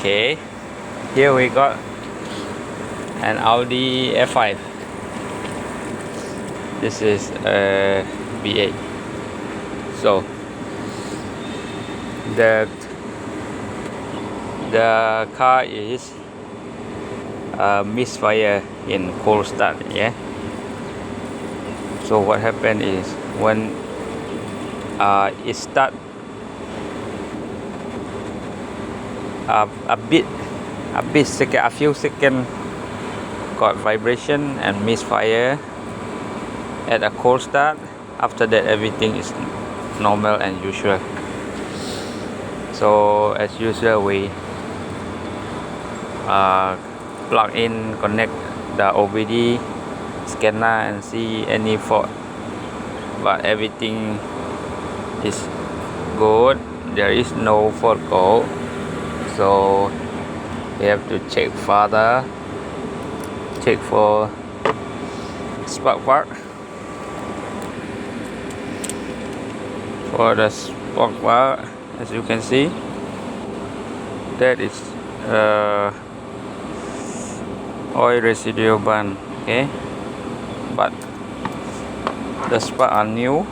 Okay, here we got an Audi A5. This is a V8. So the car is misfire in cold start. Yeah. So what happened is when it start a few seconds got vibration and misfire at a cold start. After that, everything is normal and usual. So as usual, we plug in, connect the OBD scanner and see any fault, but everything is good. There is no fault code, so we have to check further, check for spark plug. For the spark plug, as you can see, that is oil residue burn. Okay, but the spark are new.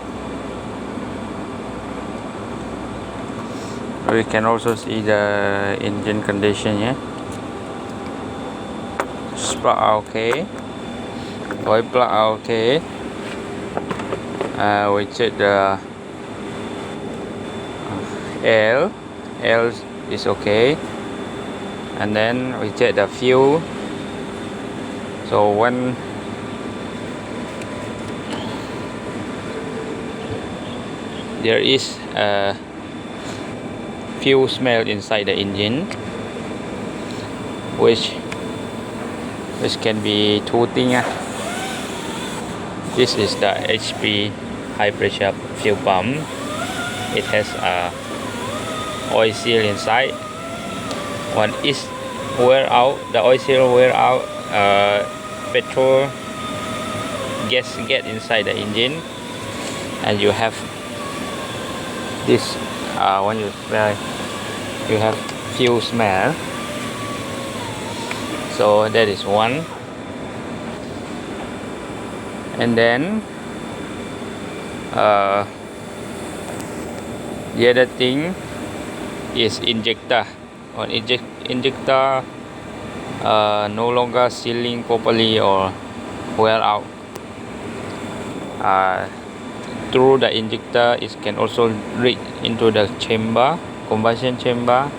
We can also see the engine condition here. Spark are okay, oil plug are okay. We check the L is okay, and then we check the fuel. So when there is a fuel smell inside the engine, which can be two things. This is the HP high pressure fuel pump. It has a oil seal inside. When it's wear out, the oil seal wear out, petrol gas get inside the engine, and you have this when you smell, you have fuel smell. So that is one. And then the other thing is injector. On injector no longer sealing properly or wear out. Through the injector, it can also leak into the chamber, combustion chamber,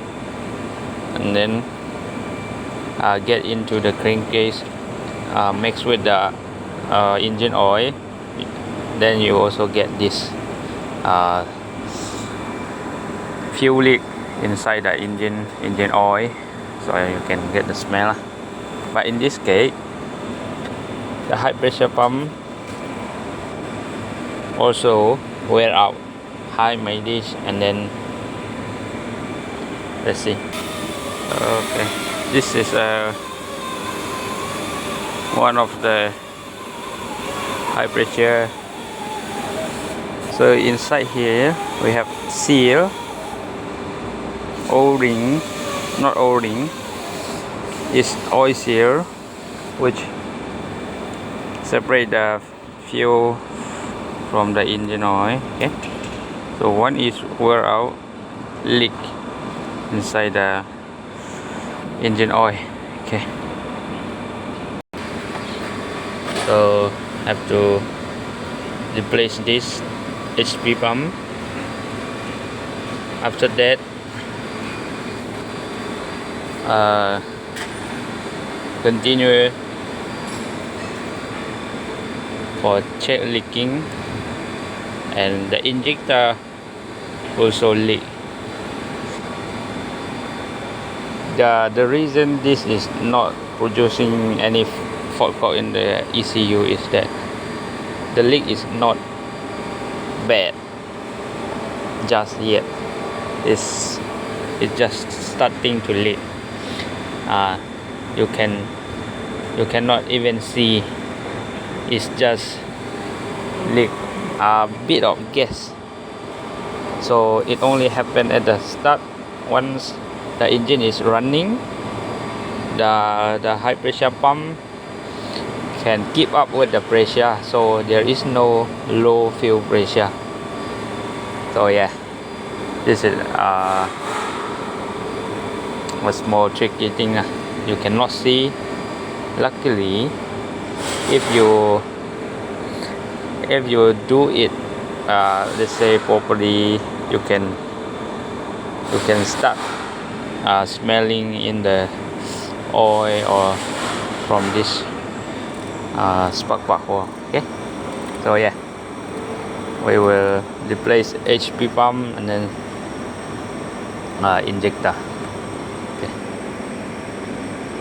and then get into the crankcase, mixed with the engine oil. Then you also get this fuel leak inside the engine oil, so you can get the smell. But in this case, the high pressure pump also wear out, high mileage, and then let's see. Okay, this is one of the high pressure. So inside here we have seal, O-ring, not O-ring, is oil seal, which separate the fuel from the engine oil. Okay, so one is wear out, leak inside the engine oil. Okay, so have to replace this HP pump. After that, continue for check leaking, and the injector also leak. The reason this is not producing any fault code in the ECU is that the leak is not bad just yet. It's just starting to leak. You cannot even see. It's just leak a bit of gas. So it only happened at the start. Once the engine is running, the high pressure pump can keep up with the pressure, so there is no low fuel pressure. So yeah, this is a small tricky thing. You cannot see. Luckily, if you do it let's say properly, you can start smelling in the oil or from this spark plug hole. Okay, so yeah, we will replace HP pump and then injector.